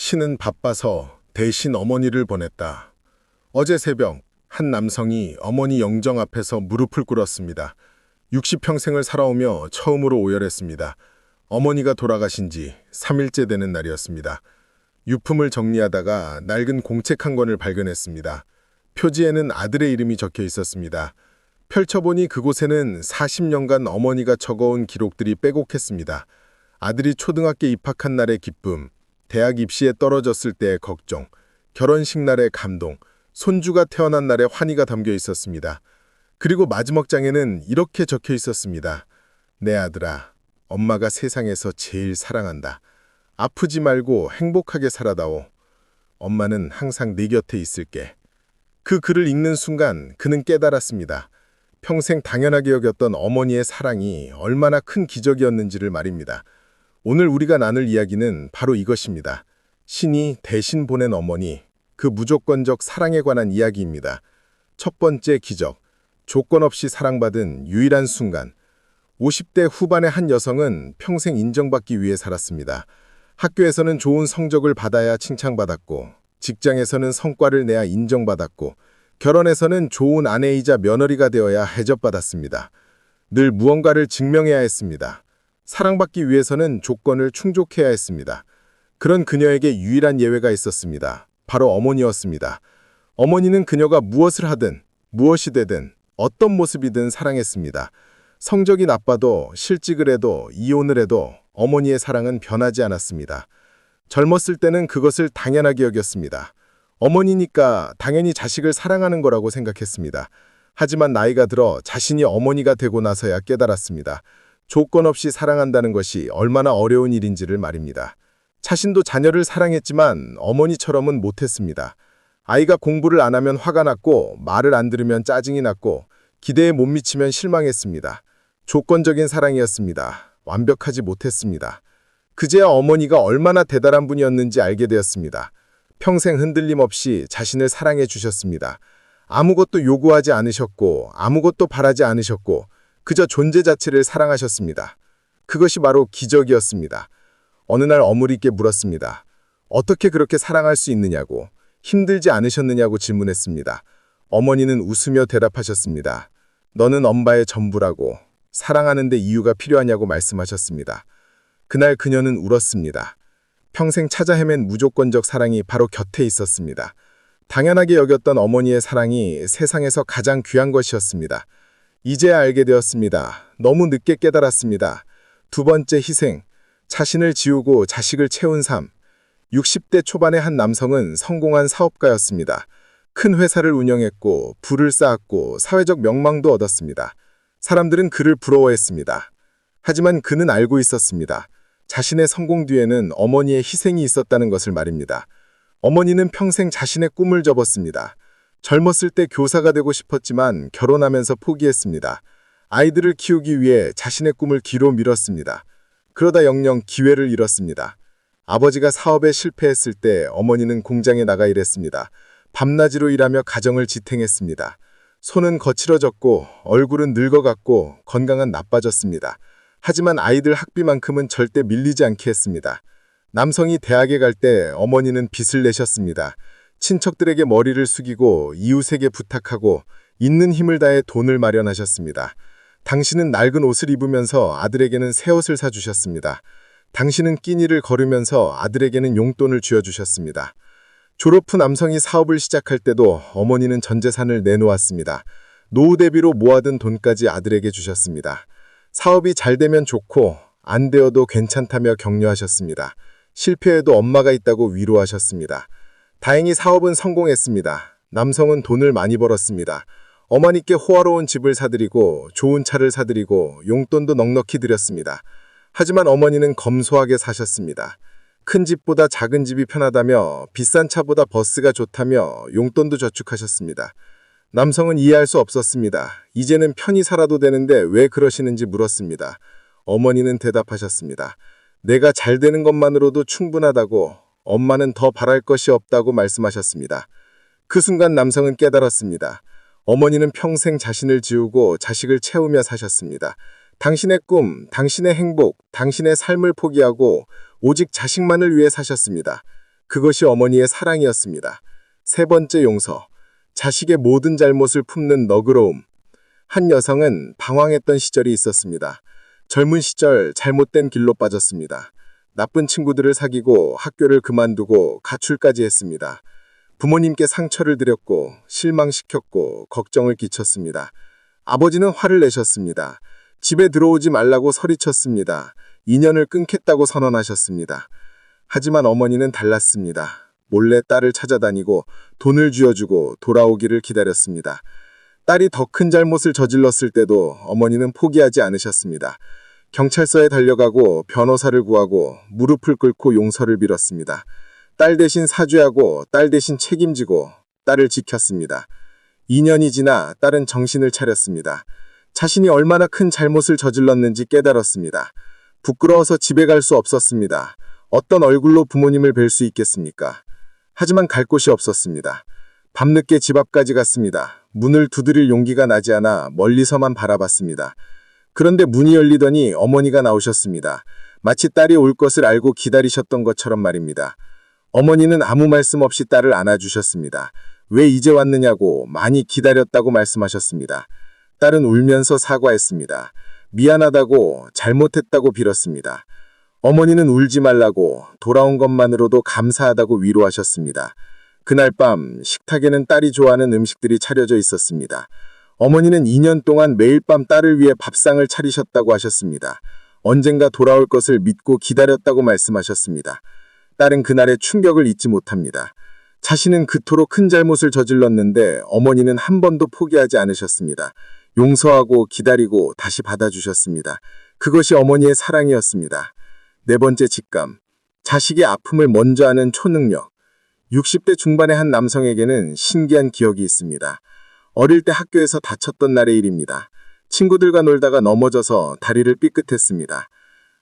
신은 바빠서 대신 어머니를 보냈다. 어제 새벽 한 남성이 어머니 영정 앞에서 무릎을 꿇었습니다. 60평생을 살아오며 처음으로 오열했습니다. 어머니가 돌아가신 지 3일째 되는 날이었습니다. 유품을 정리하다가 낡은 공책 한 권을 발견했습니다. 표지에는 아들의 이름이 적혀 있었습니다. 펼쳐보니 그곳에는 40년간 어머니가 적어온 기록들이 빼곡했습니다. 아들이 초등학교 입학한 날의 기쁨, 대학 입시에 떨어졌을 때의 걱정, 결혼식 날의 감동, 손주가 태어난 날의 환희가 담겨 있었습니다. 그리고 마지막 장에는 이렇게 적혀 있었습니다. 내 아들아, 엄마가 세상에서 제일 사랑한다. 아프지 말고 행복하게 살아다오. 엄마는 항상 네 곁에 있을게. 그 글을 읽는 순간 그는 깨달았습니다. 평생 당연하게 여겼던 어머니의 사랑이 얼마나 큰 기적이었는지를 말입니다. 오늘 우리가 나눌 이야기는 바로 이것입니다. 신이 대신 보낸 어머니, 그 무조건적 사랑에 관한 이야기입니다. 첫 번째 기적, 조건 없이 사랑받은 유일한 순간. 50대 후반의 한 여성은 평생 인정받기 위해 살았습니다. 학교에서는 좋은 성적을 받아야 칭찬받았고, 직장에서는 성과를 내야 인정받았고, 결혼에서는 좋은 아내이자 며느리가 되어야 해접받았습니다. 늘 무언가를 증명해야 했습니다. 사랑받기 위해서는 조건을 충족해야 했습니다. 그런 그녀에게 유일한 예외가 있었습니다. 바로 어머니였습니다. 어머니는 그녀가 무엇을 하든, 무엇이 되든, 어떤 모습이든 사랑했습니다. 성적이 나빠도, 실직을 해도, 이혼을 해도 어머니의 사랑은 변하지 않았습니다. 젊었을 때는 그것을 당연하게 여겼습니다. 어머니니까 당연히 자식을 사랑하는 거라고 생각했습니다. 하지만 나이가 들어 자신이 어머니가 되고 나서야 깨달았습니다. 조건 없이 사랑한다는 것이 얼마나 어려운 일인지를 말입니다. 자신도 자녀를 사랑했지만 어머니처럼은 못했습니다. 아이가 공부를 안 하면 화가 났고, 말을 안 들으면 짜증이 났고, 기대에 못 미치면 실망했습니다. 조건적인 사랑이었습니다. 완벽하지 못했습니다. 그제야 어머니가 얼마나 대단한 분이었는지 알게 되었습니다. 평생 흔들림 없이 자신을 사랑해 주셨습니다. 아무것도 요구하지 않으셨고, 아무것도 바라지 않으셨고, 그저 존재 자체를 사랑하셨습니다. 그것이 바로 기적이었습니다. 어느 날 어머니께 물었습니다. 어떻게 그렇게 사랑할 수 있느냐고, 힘들지 않으셨느냐고 질문했습니다. 어머니는 웃으며 대답하셨습니다. 너는 엄마의 전부라고, 사랑하는데 이유가 필요하냐고 말씀하셨습니다. 그날 그녀는 울었습니다. 평생 찾아 헤맨 무조건적 사랑이 바로 곁에 있었습니다. 당연하게 여겼던 어머니의 사랑이 세상에서 가장 귀한 것이었습니다. 이제야 알게 되었습니다. 너무 늦게 깨달았습니다. 두 번째 희생, 자신을 지우고 자식을 채운 삶. 60대 초반의 한 남성은 성공한 사업가였습니다. 큰 회사를 운영했고, 부를 쌓았고, 사회적 명망도 얻었습니다. 사람들은 그를 부러워했습니다. 하지만 그는 알고 있었습니다. 자신의 성공 뒤에는 어머니의 희생이 있었다는 것을 말입니다. 어머니는 평생 자신의 꿈을 접었습니다. 젊었을 때 교사가 되고 싶었지만 결혼하면서 포기했습니다. 아이들을 키우기 위해 자신의 꿈을 뒤로 미뤘습니다. 그러다 영영 기회를 잃었습니다. 아버지가 사업에 실패했을 때 어머니는 공장에 나가 일했습니다. 밤낮으로 일하며 가정을 지탱했습니다. 손은 거칠어졌고 얼굴은 늙어갔고 건강은 나빠졌습니다. 하지만 아이들 학비만큼은 절대 밀리지 않게 했습니다. 남성이 대학에 갈 때 어머니는 빚을 내셨습니다. 친척들에게 머리를 숙이고 이웃에게 부탁하고 있는 힘을 다해 돈을 마련하셨습니다. 당신은 낡은 옷을 입으면서 아들에게는 새 옷을 사주셨습니다. 당신은 끼니를 거르면서 아들에게는 용돈을 쥐어주셨습니다. 졸업 후 남성이 사업을 시작할 때도 어머니는 전 재산을 내놓았습니다. 노후 대비로 모아둔 돈까지 아들에게 주셨습니다. 사업이 잘 되면 좋고 안 되어도 괜찮다며 격려하셨습니다. 실패해도 엄마가 있다고 위로하셨습니다. 다행히 사업은 성공했습니다. 남성은 돈을 많이 벌었습니다. 어머니께 호화로운 집을 사드리고 좋은 차를 사드리고 용돈도 넉넉히 드렸습니다. 하지만 어머니는 검소하게 사셨습니다. 큰 집보다 작은 집이 편하다며 비싼 차보다 버스가 좋다며 용돈도 저축하셨습니다. 남성은 이해할 수 없었습니다. 이제는 편히 살아도 되는데 왜 그러시는지 물었습니다. 어머니는 대답하셨습니다. 내가 잘 되는 것만으로도 충분하다고, 엄마는 더 바랄 것이 없다고 말씀하셨습니다. 그 순간 남성은 깨달았습니다. 어머니는 평생 자신을 지우고 자식을 채우며 사셨습니다. 당신의 꿈, 당신의 행복, 당신의 삶을 포기하고 오직 자식만을 위해 사셨습니다. 그것이 어머니의 사랑이었습니다. 세 번째 용서. 자식의 모든 잘못을 품는 너그러움. 한 여성은 방황했던 시절이 있었습니다. 젊은 시절 잘못된 길로 빠졌습니다. 나쁜 친구들을 사귀고 학교를 그만두고 가출까지 했습니다. 부모님께 상처를 드렸고 실망시켰고 걱정을 끼쳤습니다. 아버지는 화를 내셨습니다. 집에 들어오지 말라고 소리쳤습니다. 인연을 끊겠다고 선언하셨습니다. 하지만 어머니는 달랐습니다. 몰래 딸을 찾아다니고 돈을 쥐어주고 돌아오기를 기다렸습니다. 딸이 더 큰 잘못을 저질렀을 때도 어머니는 포기하지 않으셨습니다. 경찰서에 달려가고 변호사를 구하고 무릎을 꿇고 용서를 빌었습니다. 딸 대신 사죄하고 딸 대신 책임지고 딸을 지켰습니다. 2년이 지나 딸은 정신을 차렸습니다. 자신이 얼마나 큰 잘못을 저질렀는지 깨달았습니다. 부끄러워서 집에 갈 수 없었습니다. 어떤 얼굴로 부모님을 뵐 수 있겠습니까? 하지만 갈 곳이 없었습니다. 밤늦게 집 앞까지 갔습니다. 문을 두드릴 용기가 나지 않아 멀리서만 바라봤습니다. 그런데 문이 열리더니 어머니가 나오셨습니다. 마치 딸이 올 것을 알고 기다리셨던 것처럼 말입니다. 어머니는 아무 말씀 없이 딸을 안아주셨습니다. 왜 이제 왔느냐고 많이 기다렸다고 말씀하셨습니다. 딸은 울면서 사과했습니다. 미안하다고 잘못했다고 빌었습니다. 어머니는 울지 말라고 돌아온 것만으로도 감사하다고 위로하셨습니다. 그날 밤 식탁에는 딸이 좋아하는 음식들이 차려져 있었습니다. 어머니는 2년 동안 매일 밤 딸을 위해 밥상을 차리셨다고 하셨습니다. 언젠가 돌아올 것을 믿고 기다렸다고 말씀하셨습니다. 딸은 그날의 충격을 잊지 못합니다. 자신은 그토록 큰 잘못을 저질렀는데 어머니는 한 번도 포기하지 않으셨습니다. 용서하고 기다리고 다시 받아주셨습니다. 그것이 어머니의 사랑이었습니다. 네 번째 직감. 자식의 아픔을 먼저 아는 초능력. 60대 중반의 한 남성에게는 신기한 기억이 있습니다. 어릴 때 학교에서 다쳤던 날의 일입니다. 친구들과 놀다가 넘어져서 다리를 삐끗했습니다.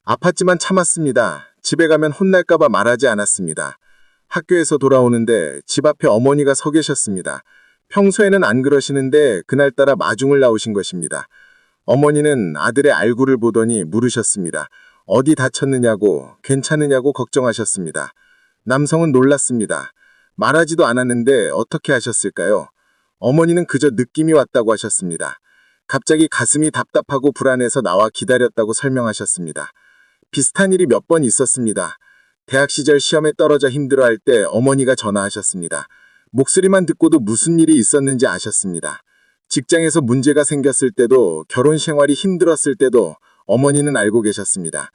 아팠지만 참았습니다. 집에 가면 혼날까봐 말하지 않았습니다. 학교에서 돌아오는데 집 앞에 어머니가 서 계셨습니다. 평소에는 안 그러시는데 그날따라 마중을 나오신 것입니다. 어머니는 아들의 얼굴을 보더니 물으셨습니다. 어디 다쳤느냐고, 괜찮으냐고 걱정하셨습니다. 남성은 놀랐습니다. 말하지도 않았는데 어떻게 하셨을까요? 어머니는 그저 느낌이 왔다고 하셨습니다. 갑자기 가슴이 답답하고 불안해서 나와 기다렸다고 설명하셨습니다. 비슷한 일이 몇 번 있었습니다. 대학 시절 시험에 떨어져 힘들어할 때 어머니가 전화하셨습니다. 목소리만 듣고도 무슨 일이 있었는지 아셨습니다. 직장에서 문제가 생겼을 때도 결혼 생활이 힘들었을 때도 어머니는 알고 계셨습니다.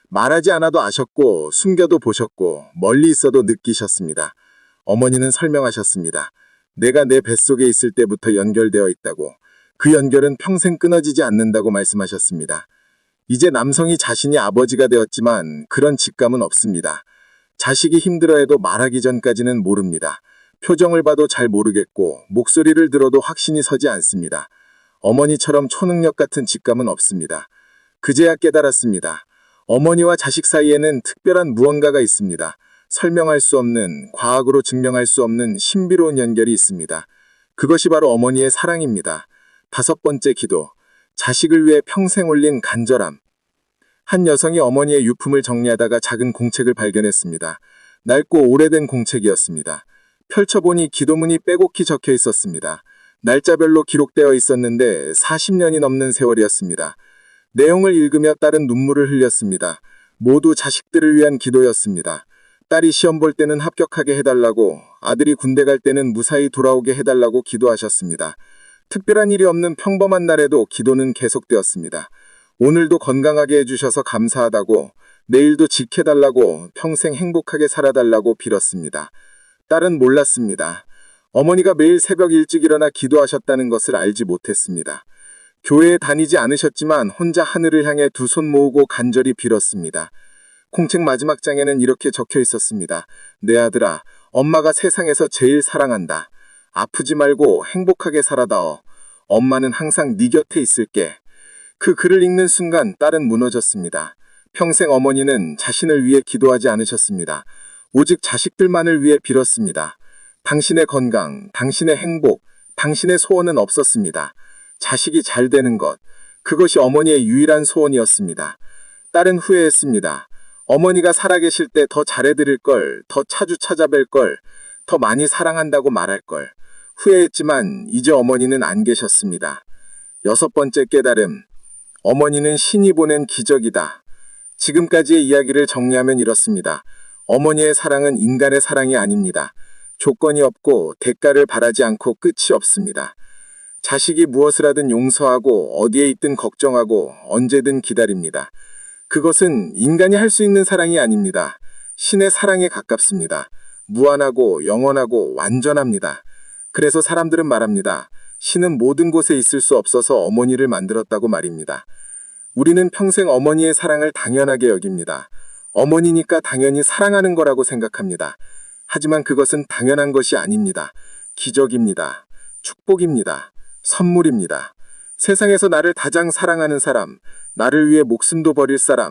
말하지 않아도 아셨고 숨겨도 보셨고 멀리 있어도 느끼셨습니다. 어머니는 설명하셨습니다. 내가 내 뱃속에 있을 때부터 연결되어 있다고. 그 연결은 평생 끊어지지 않는다고 말씀하셨습니다. 이제 남성이 자신이 아버지가 되었지만 그런 직감은 없습니다. 자식이 힘들어해도 말하기 전까지는 모릅니다. 표정을 봐도 잘 모르겠고 목소리를 들어도 확신이 서지 않습니다. 어머니처럼 초능력 같은 직감은 없습니다. 그제야 깨달았습니다. 어머니와 자식 사이에는 특별한 무언가가 있습니다. 설명할 수 없는, 과학으로 증명할 수 없는 신비로운 연결이 있습니다. 그것이 바로 어머니의 사랑입니다. 다섯 번째 기도. 자식을 위해 평생 올린 간절함. 한 여성이 어머니의 유품을 정리하다가 작은 공책을 발견했습니다. 낡고 오래된 공책이었습니다. 펼쳐보니 기도문이 빼곡히 적혀 있었습니다. 날짜별로 기록되어 있었는데 40년이 넘는 세월이었습니다. 내용을 읽으며 딸은 눈물을 흘렸습니다. 모두 자식들을 위한 기도였습니다. 딸이 시험 볼 때는 합격하게 해달라고, 아들이 군대 갈 때는 무사히 돌아오게 해달라고 기도하셨습니다. 특별한 일이 없는 평범한 날에도 기도는 계속되었습니다. 오늘도 건강하게 해주셔서 감사하다고, 내일도 지켜달라고, 평생 행복하게 살아달라고 빌었습니다. 딸은 몰랐습니다. 어머니가 매일 새벽 일찍 일어나 기도하셨다는 것을 알지 못했습니다. 교회에 다니지 않으셨지만 혼자 하늘을 향해 두 손 모으고 간절히 빌었습니다. 공책 마지막 장에는 이렇게 적혀 있었습니다. 내 아들아, 엄마가 세상에서 제일 사랑한다. 아프지 말고 행복하게 살아다오. 엄마는 항상 네 곁에 있을게. 그 글을 읽는 순간 딸은 무너졌습니다. 평생 어머니는 자신을 위해 기도하지 않으셨습니다. 오직 자식들만을 위해 빌었습니다. 당신의 건강, 당신의 행복, 당신의 소원은 없었습니다. 자식이 잘 되는 것, 그것이 어머니의 유일한 소원이었습니다. 딸은 후회했습니다. 어머니가 살아계실 때 더 잘해드릴 걸, 더 자주 찾아뵐 걸, 더 많이 사랑한다고 말할 걸. 후회했지만 이제 어머니는 안 계셨습니다. 6번째 깨달음. 어머니는 신이 보낸 기적이다. 지금까지의 이야기를 정리하면 이렇습니다. 어머니의 사랑은 인간의 사랑이 아닙니다. 조건이 없고 대가를 바라지 않고 끝이 없습니다. 자식이 무엇을 하든 용서하고 어디에 있든 걱정하고 언제든 기다립니다. 그것은 인간이 할 수 있는 사랑이 아닙니다. 신의 사랑에 가깝습니다. 무한하고 영원하고 완전합니다. 그래서 사람들은 말합니다. 신은 모든 곳에 있을 수 없어서 어머니를 만들었다고 말입니다. 우리는 평생 어머니의 사랑을 당연하게 여깁니다. 어머니니까 당연히 사랑하는 거라고 생각합니다. 하지만 그것은 당연한 것이 아닙니다. 기적입니다. 축복입니다. 선물입니다. 세상에서 나를 가장 사랑하는 사람, 나를 위해 목숨도 버릴 사람,